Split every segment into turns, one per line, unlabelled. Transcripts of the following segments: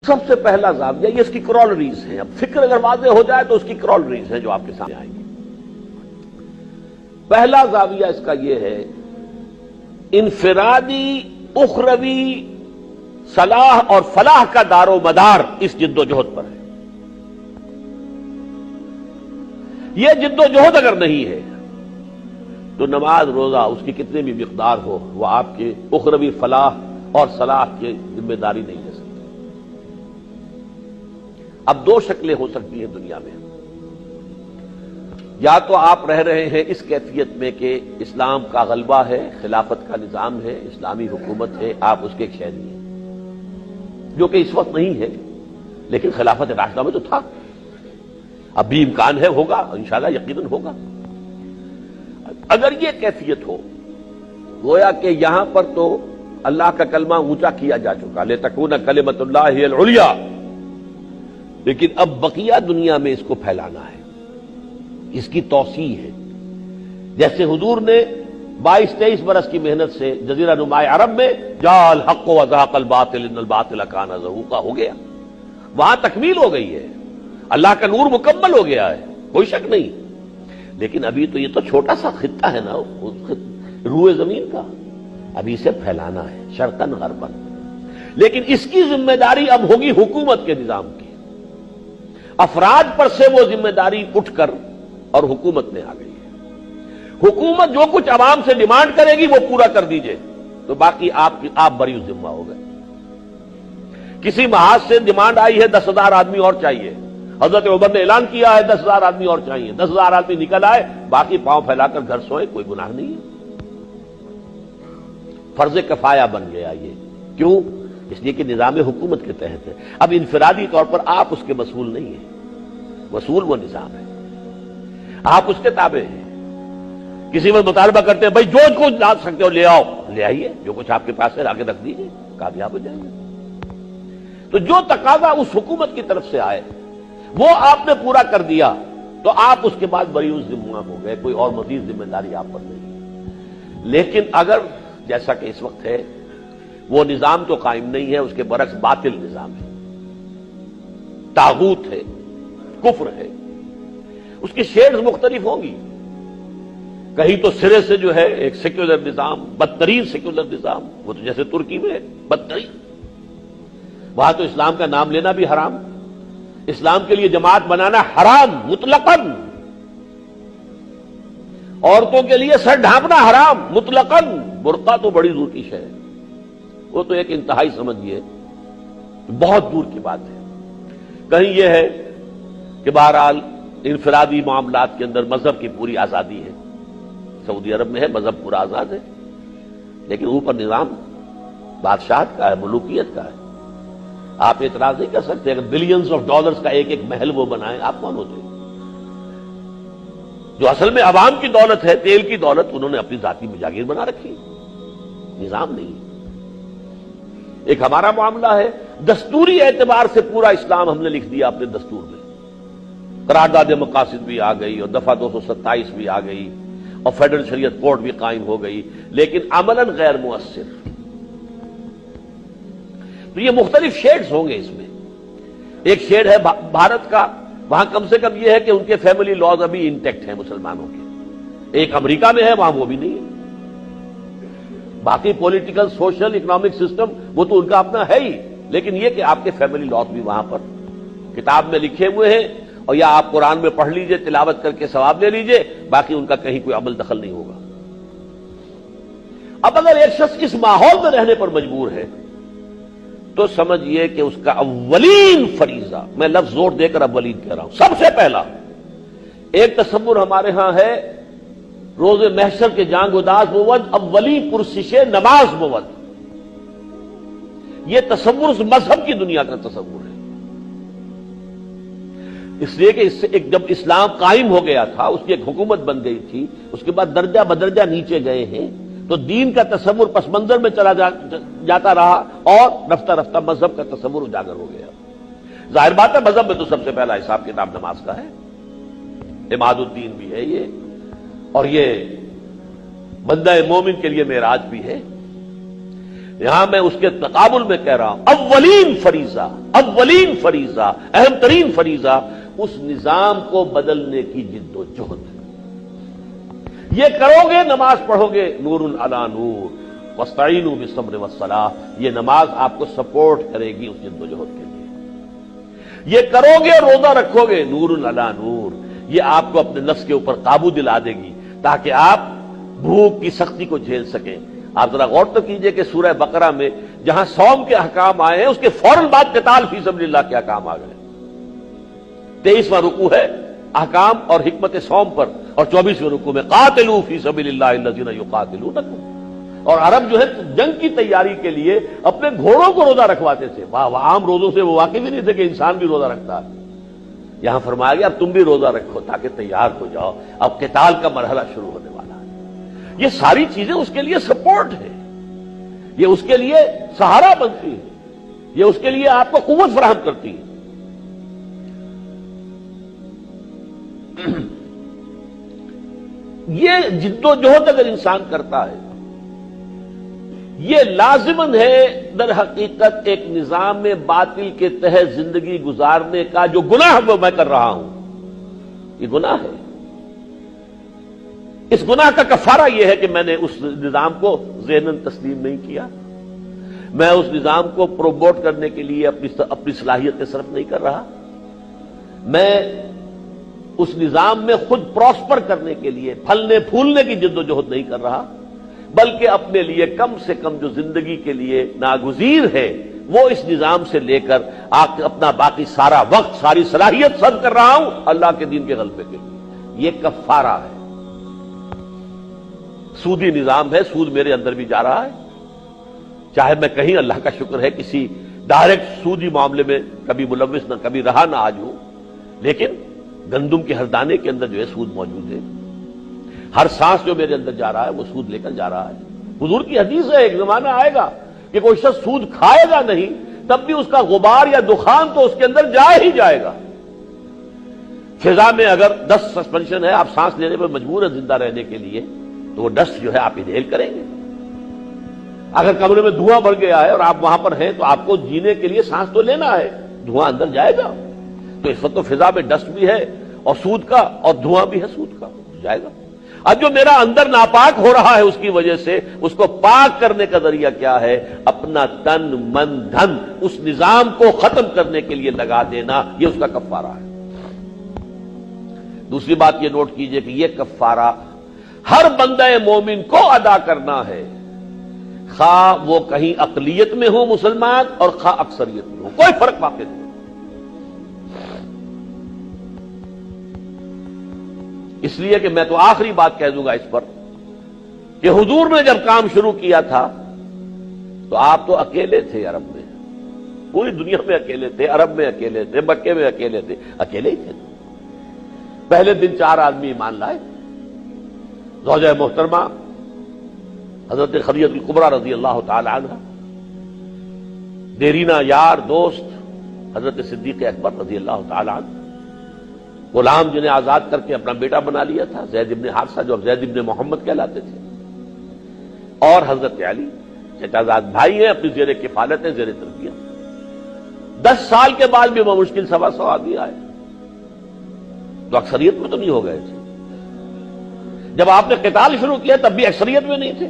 سب سے پہلا زاویہ یہ اس کی کرولریز ہیں. اب فکر اگر واضح ہو جائے تو اس کی کرولریز ہیں جو آپ کے سامنے آئیں گی. پہلا زاویہ اس کا یہ ہے انفرادی اخروی صلاح اور فلاح کا دار و مدار اس جد و جہد پر ہے. یہ جد و جہد اگر نہیں ہے تو نماز روزہ اس کی کتنی بھی مقدار ہو وہ آپ کے اخروی فلاح اور صلاح کی ذمہ داری نہیں لے سکتی. اب دو شکلیں ہو سکتی ہیں دنیا میں. یا تو آپ رہ رہے ہیں اس کیفیت میں کہ اسلام کا غلبہ ہے، خلافت کا نظام ہے، اسلامی حکومت ہے، آپ اس کے ایک شہری ہیں، جو کہ اس وقت نہیں ہے لیکن خلافت راشدہ میں تو تھا. اب بھی امکان ہے، ہوگا انشاءاللہ، یقیناً ہوگا. اگر یہ کیفیت ہو گویا کہ یہاں پر تو اللہ کا کلمہ اونچا کیا جا چکا، لِتَكُونَ كَلِمَةُ اللَّهِ هِيَ الْعُلْيَا، لیکن اب بقیہ دنیا میں اس کو پھیلانا ہے، اس کی توسیع ہے. جیسے حضور نے 22-23 برس کی محنت سے جزیرہ نماء عرب میں جاء الحق وزهق الباطل ان الباطل كان زهوقا ہو گیا، وہاں تکمیل ہو گئی ہے، اللہ کا نور مکمل ہو گیا ہے، کوئی شک نہیں. لیکن ابھی تو یہ تو چھوٹا سا خطہ ہے نا روئے زمین کا، ابھی اسے پھیلانا ہے شرقاً غرباً. لیکن اس کی ذمہ داری اب ہوگی حکومت کے نظام کی. افراد پر سے وہ ذمہ داری اٹھ کر اور حکومت میں آ گئی ہے. حکومت جو کچھ عوام سے ڈیمانڈ کرے گی وہ پورا کر دیجئے تو باقی آپ بری ذمہ ہو گئے. کسی محاذ سے ڈیمانڈ آئی ہے 10,000 آدمی اور چاہیے، حضرت عمر نے اعلان کیا ہے 10,000 آدمی اور چاہیے، 10,000 آدمی نکل آئے، باقی پاؤں پھیلا کر گھر سوئے، کوئی گناہ نہیں ہے. فرض کفایہ بن گیا یہ. کیوں؟ اس لیے کہ نظام حکومت کے تحت ہے. اب انفرادی طور پر آپ اس کے مسئول نہیں ہیں، مسئول وہ نظام ہے، آپ اس کے تابع ہیں. کسی وقت مطالبہ کرتے ہیں بھائی جو کچھ لا سکتے ہو لے آؤ، لے آئیے، جو کچھ آپ کے پاس ہے آگے رکھ دیجیے، کامیاب ہو جائیں گے. تو جو تقاضا اس حکومت کی طرف سے آئے وہ آپ نے پورا کر دیا تو آپ اس کے بعد بری ذمہ ہو گئے، کوئی اور مزید ذمہ داری آپ پر نہیں. لیکن اگر جیسا کہ اس وقت ہے وہ نظام تو قائم نہیں ہے، اس کے برعکس باطل نظام ہے، طاغوت ہے، کفر ہے، اس کی شیڈز مختلف ہوں گی. کہیں تو سرے سے جو ہے ایک سیکولر نظام، بدترین سیکولر نظام، وہ تو جیسے ترکی میں ہے بدترین، وہاں تو اسلام کا نام لینا بھی حرام، اسلام کے لیے جماعت بنانا حرام مطلقاً، عورتوں کے لیے سر ڈھانپنا حرام مطلقاً، برقع تو بڑی دور کی شے ہے، وہ تو ایک انتہائی سمجھیے بہت دور کی بات ہے. کہیں یہ ہے کہ بہرحال انفرادی معاملات کے اندر مذہب کی پوری آزادی ہے، سعودی عرب میں ہے مذہب پورا آزاد ہے، لیکن اوپر نظام بادشاہت کا ہے، ملوکیت کا ہے. آپ اعتراض نہیں کر سکتے اگر بلینز آف ڈالرز کا ایک ایک محل وہ بنائیں. آپ کون ہوتے ہیں؟ جو اصل میں عوام کی دولت ہے، تیل کی دولت، انہوں نے اپنی ذاتی جاگیر بنا رکھی، نظام نہیں. ایک ہمارا معاملہ ہے دستوری اعتبار سے پورا اسلام ہم نے لکھ دیا اپنے دستور میں، قرارداد مقاصد بھی آ گئی اور دفعہ 227 بھی آ گئی اور فیڈرل شریعت کورٹ بھی قائم ہو گئی، لیکن عملاً غیر مؤثر. تو یہ مختلف شیڈز ہوں گے اس میں. ایک شیڈ ہے بھارت کا، وہاں کم سے کم یہ ہے کہ ان کے فیملی لاز ابھی انٹیکٹ ہیں مسلمانوں کے. ایک امریکہ میں ہے، وہاں وہ بھی نہیں ہے. باقی پولیٹیکل، سوشل، اکنامک سسٹم وہ تو ان کا اپنا ہے ہی، لیکن یہ کہ آپ کے فیملی لاز بھی وہاں پر کتاب میں لکھے ہوئے ہیں، اور یا آپ قرآن میں پڑھ لیجئے، تلاوت کر کے ثواب لے لیجئے، باقی ان کا کہیں کوئی عمل دخل نہیں ہوگا. اب اگر ایک شخص اس ماحول میں رہنے پر مجبور ہے تو سمجھیے کہ اس کا اولین فریضہ، میں لفظ زور دے کر اولین کہہ رہا ہوں، سب سے پہلا ایک تصور ہمارے ہاں ہے روز محشر کے جانگ گداز بود، اولی پرسش نماز بود. یہ تصور اس مذہب کی دنیا کا تصور ہے. اس لیے کہ اس سے جب اسلام قائم ہو گیا تھا، اس کی ایک حکومت بن گئی تھی، اس کے بعد درجہ بدرجہ نیچے گئے ہیں، تو دین کا تصور پس منظر میں چلا جاتا رہا اور رفتہ رفتہ مذہب کا تصور اجاگر ہو گیا. ظاہر بات ہے مذہب میں تو سب سے پہلا حساب کتاب نماز کا ہے، عماد الدین بھی ہے یہ، اور یہ بندہ مومن کے لیے معراج بھی ہے. یہاں میں اس کے تقابل میں کہہ رہا ہوں اولین فریضہ اہم ترین فریضہ اس نظام کو بدلنے کی جد و جہد. یہ کرو گے نماز پڑھو گے نور علی نور واستعینوا بالصبر والصلاۃ، یہ نماز آپ کو سپورٹ کرے گی اس جد و جہد کے لیے. یہ کرو گے روزہ رکھو گے نور علی نور، یہ آپ کو اپنے نفس کے اوپر قابو دلا دے گی تاکہ آپ بھوک کی سختی کو جھیل سکیں. آپ ذرا غور تو کیجئے کہ سورہ بقرہ میں جہاں صوم کے احکام آئے ہیں اس کے فوراً بعد قتال فی سبیل اللہ کے احکام آ گئے. 23واں رکوع ہے احکام اور حکمت صوم پر، اور 24ویں رکوع میں قاتلوا فی سبیل اللہ الذین یقاتلونکم. اور عرب جو ہے جنگ کی تیاری کے لیے اپنے گھوڑوں کو روزہ رکھواتے تھے. عام روزوں سے وہ واقف ہی نہیں تھے کہ انسان بھی روزہ رکھتا ہے. یہاں فرمایا گیا اب تم بھی روزہ رکھو تاکہ تیار ہو جاؤ، اب قتال کا مرحلہ شروع ہونے والا ہے. یہ ساری چیزیں اس کے لیے سپورٹ ہے، یہ اس کے لیے سہارا بنتی ہے، یہ اس کے لیے آپ کو قوت فراہم کرتی ہے. یہ جد و جہد اگر انسان کرتا ہے، یہ لازماً ہے در حقیقت ایک نظام باطل کے تحت زندگی گزارنے کا جو گناہ وہ میں کر رہا ہوں، یہ گناہ ہے. اس گناہ کا کفارہ یہ ہے کہ میں نے اس نظام کو ذہناً تسلیم نہیں کیا، میں اس نظام کو پروموٹ کرنے کے لیے اپنی صلاحیتیں صرف نہیں کر رہا، میں اس نظام میں خود پراسپر کرنے کے لیے پھلنے پھولنے کی جد و جہد نہیں کر رہا، بلکہ اپنے لیے کم سے کم جو زندگی کے لیے ناگزیر ہے وہ اس نظام سے لے کر اپنا باقی سارا وقت ساری صلاحیت صرف کر رہا ہوں اللہ کے دین کے غلبے کے لیے. یہ کفارہ ہے. سودی نظام ہے، سود میرے اندر بھی جا رہا ہے، چاہے میں کہیں اللہ کا شکر ہے کسی ڈائریکٹ سودی معاملے میں کبھی ملوث نہ کبھی رہا نہ آج ہوں، لیکن گندم کے ہر دانے کے اندر جو ہے سود موجود ہے. ہر سانس جو میرے اندر جا رہا ہے وہ سود لے کر جا رہا ہے. حضور کی حدیث ہے ایک زمانہ آئے گا کہ کوئی شخص سود کھائے گا نہیں تب بھی اس کا غبار یا دخان تو اس کے اندر جائے ہی جائے گا. فضا میں اگر 10 سسپینشن ہے، آپ سانس لینے پر مجبور ہیں زندہ رہنے کے لیے، تو وہ ڈسٹ جو ہے آپ انہیل کریں گے. اگر کمرے میں دھواں بڑھ گیا ہے اور آپ وہاں پر ہیں تو آپ کو جینے کے لیے سانس تو لینا ہے، دھواں اندر جائے گا. تو اس وقت تو فضا میں ڈسٹ بھی ہے اور سود کا، اور دھواں بھی ہے سود کا، جائے گا. اب جو میرا اندر ناپاک ہو رہا ہے اس کی وجہ سے اس کو پاک کرنے کا ذریعہ کیا ہے؟ اپنا تن من دھن اس نظام کو ختم کرنے کے لیے لگا دینا، یہ اس کا کفارہ ہے. دوسری بات یہ نوٹ کیجئے کہ یہ کفارہ ہر بندہ مومن کو ادا کرنا ہے، خواہ وہ کہیں اقلیت میں ہو مسلمان اور خواہ اکثریت میں ہو، کوئی فرق واقع نہیں. اس لیے کہ میں تو آخری بات کہہ دوں گا اس پر کہ حضور نے جب کام شروع کیا تھا تو آپ تو اکیلے تھے عرب میں، پوری دنیا میں اکیلے تھے، عرب میں اکیلے تھے، مکے میں اکیلے تھے، اکیلے ہی تھے. پہلے دن 4 آدمی ایمان لائے، زوجہ محترمہ حضرت خدیجہ الکبریٰ رضی اللہ تعالی عنہ، دیرینہ یار دوست حضرت صدیق اکبر رضی اللہ تعالی عنہ، غلام جنہیں آزاد کر کے اپنا بیٹا بنا لیا تھا زید ابن حارثہ جو اب زید ابن محمد کہلاتے تھے، اور حضرت علی چچازاد بھائی ہیں، اپنی زیر کفالت ہیں، زیر تربیت. 10 سال کے بعد بھی وہ مشکل 125 آدمی آئے تو اکثریت میں تو نہیں ہو گئے تھے. جب آپ نے قتال شروع کیا تب بھی اکثریت میں نہیں تھے،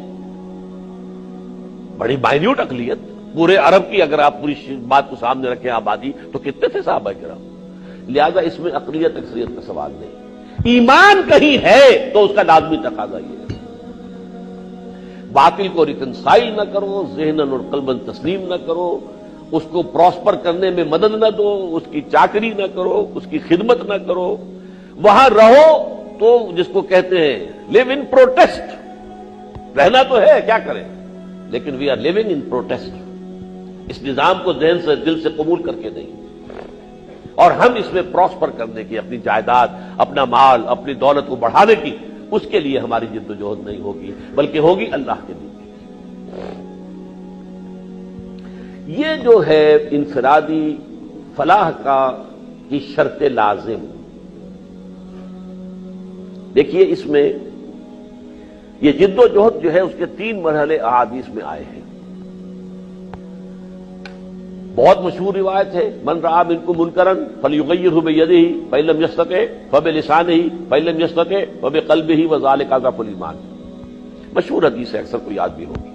بڑی مائنیوٹ اقلیت. پورے عرب کی اگر آپ پوری بات کو سامنے رکھیں آبادی تو کتنے تھے صحابہ کرام؟ لہذا اس میں اقلیت اکثریت کا سوال نہیں. ایمان کہیں ہے تو اس کا لازمی تقاضا یہ ہے باطل کو ریکنسائل نہ کرو، ذہناً اور قلباً تسلیم نہ کرو، اس کو پراسپر کرنے میں مدد نہ دو، اس کی چاکری نہ کرو، اس کی خدمت نہ کرو. وہاں رہو تو جس کو کہتے ہیں لیو ان پروٹیسٹ، رہنا تو ہے کیا کریں، لیکن we are living in protest. اس نظام کو ذہن سے دل سے قبول کر کے نہیں، اور ہم اس میں پراسپر کرنے کی، اپنی جائیداد، اپنا مال، اپنی دولت کو بڑھانے کی، اس کے لیے ہماری جد و جہد نہیں ہوگی بلکہ ہوگی اللہ کے دین. یہ جو ہے انفرادی فلاح کی شرط لازم. دیکھیے اس میں یہ جد و جہد جو ہے اس کے 3 مرحلے احادیث میں آئے ہیں. بہت مشہور روایت ہے، من رأى منکم منکرا فلیغیرہ بیدہ فإن لم یستطع فبلسانہ فإن لم یستطع فبقلبہ وذلک اضعف الایمان. مشہور حدیث ہے، اکثر کو یاد بھی ہوگی.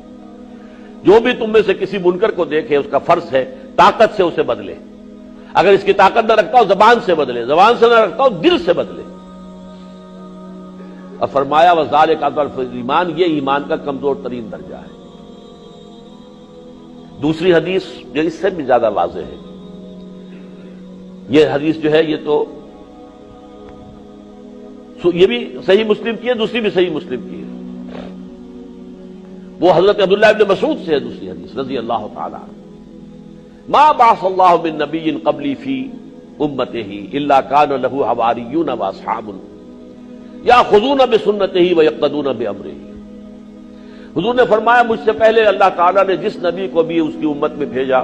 جو بھی تم میں سے کسی منکر کو دیکھے اس کا فرض ہے طاقت سے اسے بدلے. اگر اس کی طاقت نہ رکھتا ہو زبان سے بدلے، زبان سے نہ رکھتا ہو دل سے بدلے. اور فرمایا وذلک اضعف الایمان، یہ ایمان کا کمزور ترین درجہ ہے. دوسری حدیث جو اس سے بھی زیادہ واضح ہے، یہ حدیث جو ہے یہ تو یہ بھی صحیح مسلم کی ہے، دوسری بھی صحیح مسلم کی ہے. وہ حضرت عبداللہ ابن مسعود سے ہے دوسری حدیث رضی اللہ تعالی عنہ. ما بعث اللہ من نبی قبلی فی امتہ الا کان لہ حواریون واصحاب یاخذون بسنتہ ویقتدون بامرہ. حضور نے فرمایا مجھ سے پہلے اللہ تعالیٰ نے جس نبی کو بھی اس کی امت میں بھیجا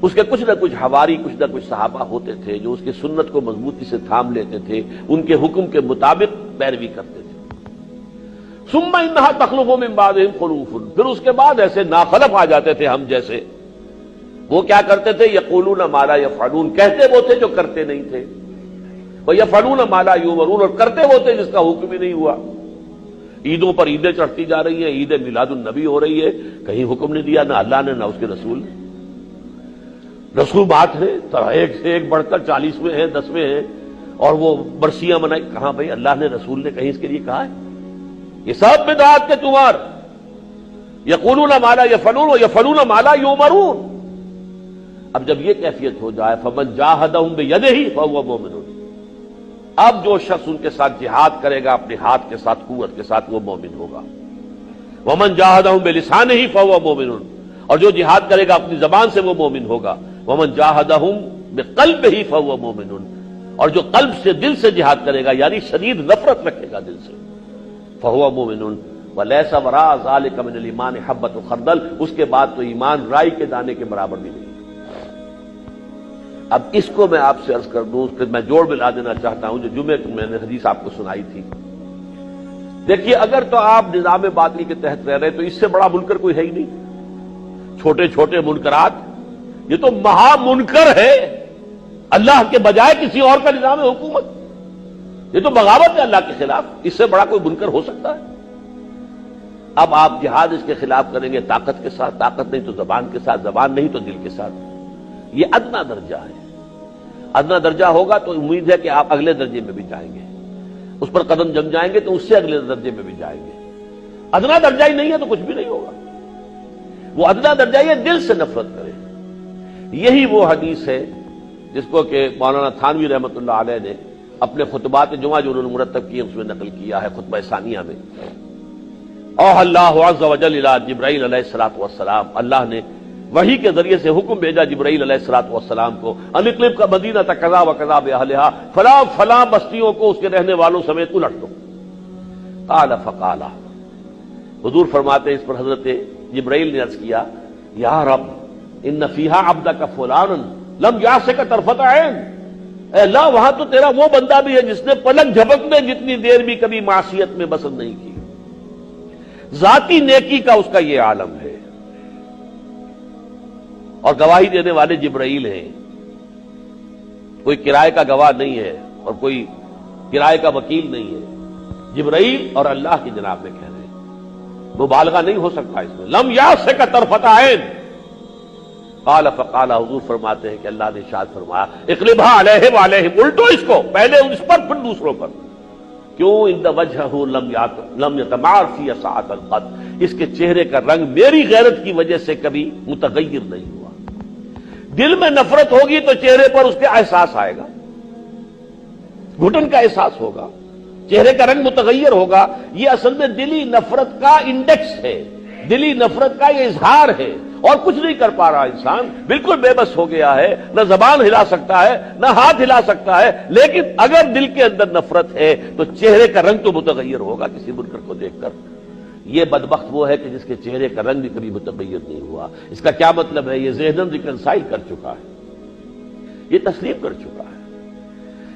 اس کے کچھ نہ کچھ حواری، کچھ نہ کچھ صحابہ ہوتے تھے جو اس کی سنت کو مضبوطی سے تھام لیتے تھے، ان کے حکم کے مطابق پیروی کرتے تھے. ثم انہا تخلف من بعدہم خلوف، پھر اس کے بعد ایسے ناخلف آ جاتے تھے ہم جیسے. وہ کیا کرتے تھے؟ یقولون ما لا یفعلون، کہتے وہ تھے جو کرتے نہیں تھے. ویفعلون ما لا یؤمرون، اور کرتے وہ تھے جس کا حکم ہی نہیں ہوا. عیدوں پر عیدیں چڑھتی جا رہی ہیں، عید میلاد النبی ہو رہی ہے، کہیں حکم نہیں دیا نہ اللہ نے نہ اس کے رسول نے. رسومات ہیں ایک سے ایک بڑھ کر 40ویں ہیں، 10ویں ہیں، اور وہ برسیاں منائی. کہاں بھائی اللہ نے رسول نے کہیں اس کے لیے کہا ہے؟ یہ سب بدعات کے تمہار. یقولون ما لا یفعلون ویفعلون ما لا یؤمرون. اب جب یہ کیفیت ہو جائے فمن جاہدہم بیدہ فہو مومن، اب جو شخص ان کے ساتھ جہاد کرے گا اپنے ہاتھ کے ساتھ، قوت کے ساتھ، وہ مومن ہوگا. ومن جاہدہم بلسانہ فہو مومن، اور جو جہاد کرے گا اپنی زبان سے وہ مومن ہوگا. ومن جاہدہم بقلبہ فہو مومن، اور جو قلب سے، دل سے جہاد کرے گا یعنی شدید نفرت رکھے گا دل سے، فہو مومن. ولیس وراء ذلک من الایمان حبۃ خردل، اس کے بعد تو ایمان رائی کے دانے کے برابر بھی نہیں. اب اس کو میں آپ سے عرض کر دوں کہ میں جوڑ ملا دینا چاہتا ہوں جو جمعے کو میں نے حدیث آپ کو سنائی تھی. دیکھیے اگر تو آپ نظام باطل کے تحت رہ رہے تو اس سے بڑا منکر کوئی ہے ہی نہیں. چھوٹے چھوٹے منکرات، یہ تو مہا منکر ہے. اللہ کے بجائے کسی اور کا نظام حکومت، یہ تو بغاوت ہے اللہ کے خلاف. اس سے بڑا کوئی منکر ہو سکتا ہے؟ اب آپ جہاد اس کے خلاف کریں گے طاقت کے ساتھ، طاقت نہیں تو زبان کے ساتھ، زبان نہیں تو دل کے ساتھ. یہ ادنا درجہ ہے. ادنا درجہ ہوگا تو امید ہے کہ آپ اگلے درجے میں بھی جائیں گے، اس پر قدم جم جائیں گے تو اس سے اگلے درجے میں بھی جائیں گے. ادنا درجہ ہی نہیں ہے تو کچھ بھی نہیں ہوگا. وہ ادنا درجہ یہ دل سے نفرت کرے. یہی وہ حدیث ہے جس کو کہ مولانا تھانوی رحمۃ اللہ علیہ نے اپنے خطبات جمعہ جو انہوں نے مرتب کیے اس میں نقل کیا ہے خطبہ ثانیہ میں. اوحی اللہ عز وجل الی جبرائیل علیہ الصلوۃ والسلام، اللہ نے وحی کے ذریعے سے حکم بھیجا جبرائیل علیہ الصلوۃ والسلام کو، ان اقلب کا مدینہ کذا و کذا باہلھا، فلاں فلاں بستیوں کو اس کے رہنے والوں سمیت الٹ دو. قال فقال، حضور فرماتے ہیں اس پر حضرت جبرائیل نے عرض کیا یا رب ان فیہا عبدک فلانا لم یعصک طرفۃ عین. اے اللہ وہاں تو تیرا وہ بندہ بھی ہے جس نے پلک جھپکنے جتنی دیر بھی کبھی معصیت میں بسر نہیں کی. ذاتی نیکی کا اس کا یہ عالم ہے، اور گواہی دینے والے جبرائیل ہیں. کوئی کرائے کا گواہ نہیں ہے اور کوئی کرائے کا وکیل نہیں ہے. جبرائیل اور اللہ کی جناب میں کہہ رہے ہیں، مبالغہ نہیں ہو سکتا اس میں. لم یعصک طرفۃ عین. قال فقال، حضور فرماتے ہیں کہ اللہ نے ارشاد فرمایا اقلبھا علیہم وعلیہم، الٹو اس کو، پہلے اس پر پھر دوسروں پر. کیوں؟ ان وجہہ لم یتمار فی ساعۃ القط، اس کے چہرے کا رنگ میری غیرت کی وجہ سے کبھی متغیر نہیں ہوا. دل میں نفرت ہوگی تو چہرے پر اس کے احساس آئے گا، گھٹن کا احساس ہوگا، چہرے کا رنگ متغیر ہوگا. یہ اصل میں دلی نفرت کا انڈیکس ہے، دلی نفرت کا یہ اظہار ہے، اور کچھ نہیں کر پا رہا. انسان بالکل بے بس ہو گیا ہے، نہ زبان ہلا سکتا ہے نہ ہاتھ ہلا سکتا ہے. لیکن اگر دل کے اندر نفرت ہے تو چہرے کا رنگ تو متغیر ہوگا کسی منکر کو دیکھ کر. یہ بدبخت وہ ہے کہ جس کے چہرے کا رنگ بھی کبھی متغیر نہیں ہوا. اس کا کیا مطلب ہے؟ یہ ذہناً ریکنسائل کر چکا ہے، یہ تسلیم کر چکا ہے.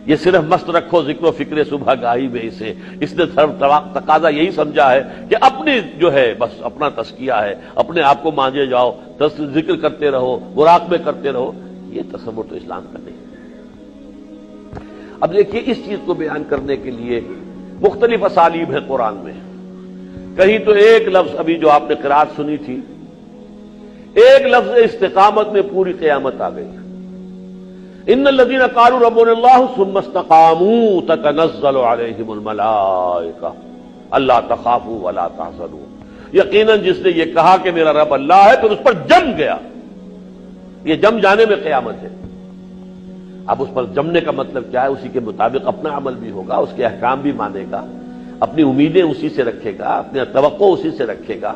یہ صرف مست رکھو ذکر و فکر صبح گاہی میں اسے، اس نے تقاضا یہی سمجھا ہے کہ اپنے اپنی جو ہے بس اپنا تزکیہ ہے، اپنے آپ کو مانجے جاؤ، ذکر کرتے رہو، مراقبے کرتے رہو، یہ تصور تو اسلام کا نہیں ہے۔ اب دیکھیے اس چیز کو بیان کرنے کے لیے مختلف اسالیب ہیں قرآن میں۔ کہیں تو ایک لفظ ابھی جو آپ نے قرات سنی تھی، ایک لفظ استقامت میں پوری قیامت آ گئی۔ ان الذين قالوا ربنا الله ثم استقاموا تتنزل عليهم الملائکہ الا تخافوا ولا تحزنوا، یقیناً جس نے یہ کہا کہ میرا رب اللہ ہے پھر اس پر جم گیا، یہ جم جانے میں قیامت ہے۔ اب اس پر جمنے کا مطلب کیا ہے؟ اسی کے مطابق اپنا عمل بھی ہوگا، اس کے احکام بھی مانے گا، اپنی امیدیں اسی سے رکھے گا، اپنی توقع اسی سے رکھے گا،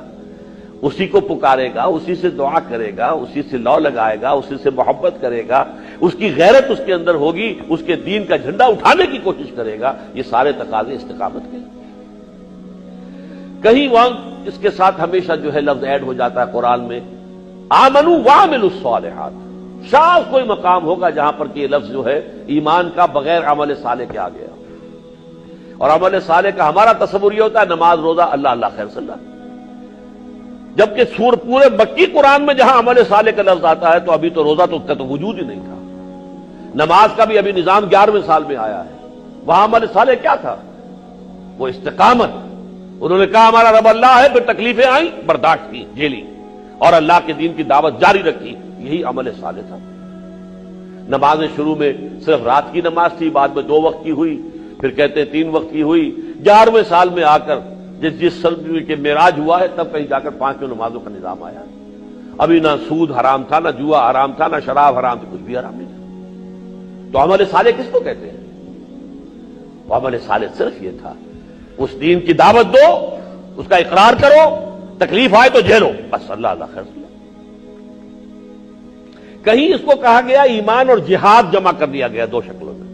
اسی کو پکارے گا، اسی سے دعا کرے گا، اسی سے لو لگائے گا، اسی سے محبت کرے گا، اس کی غیرت اس کے اندر ہوگی، اس کے دین کا جھنڈا اٹھانے کی کوشش کرے گا۔ یہ سارے تقاضے استقامت کے۔ کہیں وہاں اس کے ساتھ ہمیشہ جو ہے لفظ ایڈ ہو جاتا ہے قرآن میں آمنوا وعملوا الصالحات، شاذ کوئی مقام ہوگا جہاں پر کہ یہ لفظ جو ہے ایمان کا بغیر عمل صالح کے آ گیا، اور عمل صالح کا ہمارا تصور یہ ہوتا ہے نماز روزہ اللہ اللہ خیر صلی اللہ، جبکہ پورے مکی قرآن میں جہاں عمل صالح کا لفظ آتا ہے تو ابھی تو روزہ تو اس کا تو وجود ہی نہیں تھا، نماز کا بھی ابھی نظام 11ویں سال میں آیا ہے، وہاں عمل صالح کیا تھا؟ وہ استقامت۔ انہوں نے کہا ہمارا رب اللہ ہے، پھر تکلیفیں آئیں برداشت کی، جھیلی، اور اللہ کے دین کی دعوت جاری رکھی، یہی عمل صالح تھا۔ نمازیں شروع میں صرف رات کی نماز تھی، بعد میں 2 وقت کی ہوئی، پھر کہتے ہیں 3 وقت کی ہوئی، 11ویں سال میں آ کر جس سال کے معراج ہوا ہے تب کہیں جا کر 5 نمازوں کا نظام آیا۔ ابھی نہ سود حرام تھا، نہ جوا حرام تھا، نہ شراب حرام تھی، کچھ بھی حرام نہیں تھا۔ تو عمل صالح کس کو کہتے ہیں؟ وہ عمل صالح صرف یہ تھا، اس دین کی دعوت دو، اس کا اقرار کرو، تکلیف آئے تو جھیلو، بس اللہ اللہ خیر۔ کہیں اس کو کہا گیا ایمان اور جہاد جمع کر دیا گیا 2 شکلوں میں،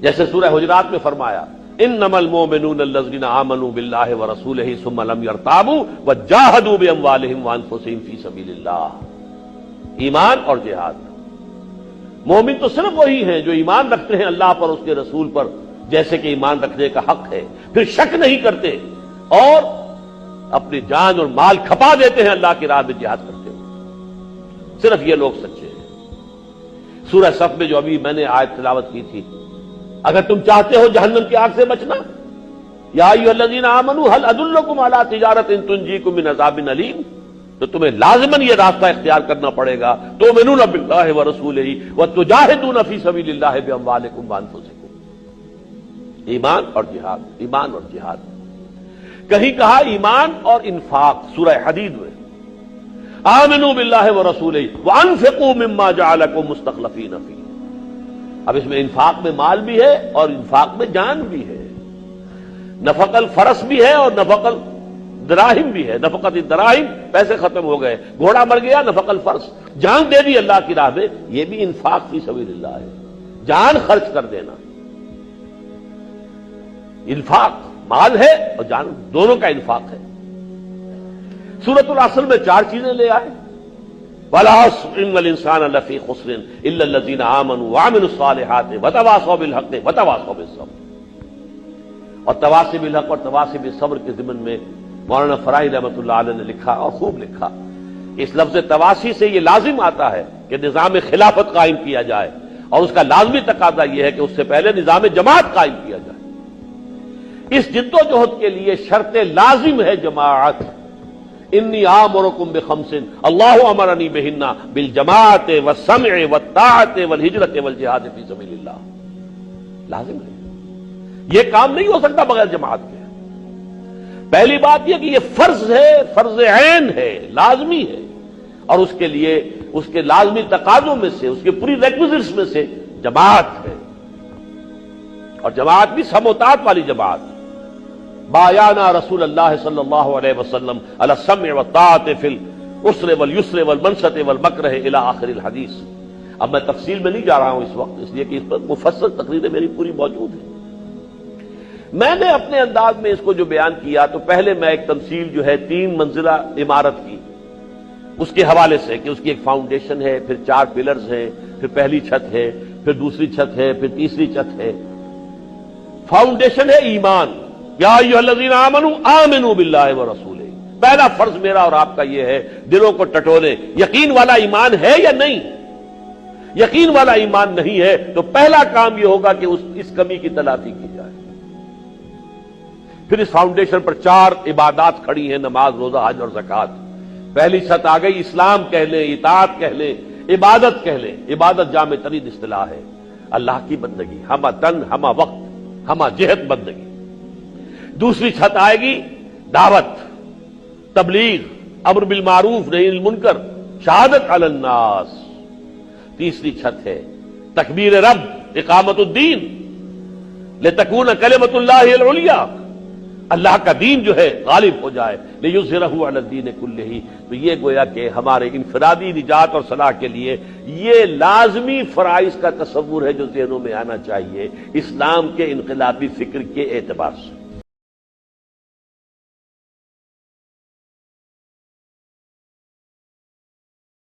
جیسے سورہ حجرات میں فرمایا انما المؤمنون الذين آمنوا بالله ورسوله ثم لم يرتابوا وجاهدوا باموالهم وانفسهم في سبيل الله۔ ایمان اور جہاد، مومن تو صرف وہی ہیں جو ایمان رکھتے ہیں اللہ پر، اس کے رسول پر، جیسے کہ ایمان رکھنے کا حق ہے، پھر شک نہیں کرتے اور اپنی جان اور مال کھپا دیتے ہیں اللہ کی راہ میں جہاد کرتے ہوئے، صرف یہ لوگ سچے ہیں۔ سورہ صف میں جو ابھی میں نے آیت تلاوت کی تھی، اگر تم چاہتے ہو جہنم کی آگ سے بچنا، یا ایھا الذین آمنوا هل ادلکم علی تجارۃ تنجیکم من عذاب علیم، تو تمہیں لازماً یہ راستہ اختیار کرنا پڑے گا، تؤمنون باللہ ورسولہ وتجاہدون فی سبیل اللہ باموالکم وانفسکم۔ ایمان اور جہاد، ایمان اور جہاد۔ کہیں کہا ایمان اور انفاق، سورہ حدید میں آمنوا باللہ ورسولہ وانفقوا مما جعلکم مستخلفین فیہ۔ اب اس میں انفاق میں مال بھی ہے اور انفاق میں جان بھی ہے، نفق الفرس بھی ہے اور نفق الدراہم بھی ہے۔ نفقت الدراہم، پیسے ختم ہو گئے، گھوڑا مر گیا، نفق الفرس، جان دے دی اللہ کی راہ میں، یہ بھی انفاق فی سبیل اللہ ہے، جان خرچ کر دینا۔ انفاق مال ہے اور جان، دونوں کا انفاق ہے۔ سورۃ العصر میں 4 چیزیں لے آئے، وَالْعَصْرِ إِنَّ الْإِنسَانَ لَفِي خُسْرٍ إِلَّا الَّذِينَ آمَنُوا وَعَمِلُوا الصَّالِحَاتِ وَتَوَاصَوْا بِالْحَقِّ وَتَوَاصَوْا بِالصَّبْرِ۔ اور تواصی بالحق اور تواصی بالصبر کے ضمن میں مولانا فرائی رحمۃ اللہ علیہ نے لکھا اور خوب لکھا، اس لفظ تواصی سے یہ لازم آتا ہے کہ نظام خلافت قائم کیا جائے، اور اس کا لازمی تقاضا یہ ہے کہ اس سے پہلے نظام جماعت قائم کیا جائے۔ اس جد و جہد کے لیے شرط لازم ہے جماعت۔ انی آمرکم بخمس اللہ امرنی بہن بالجماعت والسمع والطاعت والہجرت والجہاد فی سبیل اللہ، لازم ہے، یہ کام نہیں ہو سکتا بغیر جماعت کے۔ پہلی بات یہ کہ یہ فرض ہے، فرض عین ہے، لازمی ہے، اور اس کے لیے اس کے لازمی تقاضوں میں سے، اس کے پوری ریکوزٹس میں سے جماعت ہے، اور جماعت بھی سموتات والی جماعت۔ بایانا رسول اللہ صلی اللہ علیہ وسلم علی السمع والطاعت فی العسر والیسر والمنشط والمکرہ الی آخر الحدیث۔ اب میں تفصیل میں نہیں جا رہا ہوں اس وقت، اس لیے کہ اس پر مفصل تقریریں میری پوری موجود ہیں۔ میں نے اپنے انداز میں اس کو جو بیان کیا، تو پہلے میں ایک تمثیل جو ہے 3 منزلہ عمارت کی، اس کے حوالے سے کہ اس کی ایک فاؤنڈیشن ہے، پھر 4 پلرز ہیں، پھر پہلی چھت ہے، پھر دوسری چھت ہے، پھر تیسری چھت ہے۔ فاؤنڈیشن ہے ایمان، یا ایھا الذین آمنوا آمنوا باللہ ورسولہ، پہلا فرض میرا اور آپ کا یہ ہے دلوں کو ٹٹولے، یقین والا ایمان ہے یا نہیں؟ یقین والا ایمان نہیں ہے تو پہلا کام یہ ہوگا کہ اس کمی کی تلافی کی جائے۔ پھر اس فاؤنڈیشن پر 4 عبادات کھڑی ہیں، نماز، روزہ، حج اور زکوٰۃ۔ پہلی چھت آ گئی، اسلام کہہ لیں، اطاعت کہہ لیں، عبادت کہہ لیں۔ عبادت جامع ترین اصطلاح ہے، اللہ کی بندگی، ہمہ تن، ہمہ وقت، ہمہ جہت بندگی۔ دوسری چھت آئے گی دعوت، تبلیغ، امر بالمعروف نہی عن المنکر، شہادت علی الناس۔ تیسری چھت ہے تکبیر رب، اقامت الدین، لتکون کلمۃ اللہ العلیٰ، اللہ کا دین جو ہے غالب ہو جائے، لیظہرہ علی الدین کلہ۔ تو یہ گویا کہ ہمارے انفرادی نجات اور صلاح کے لیے یہ لازمی فرائض کا تصور ہے جو ذہنوں میں آنا چاہیے اسلام کے انقلابی فکر کے اعتبار سے۔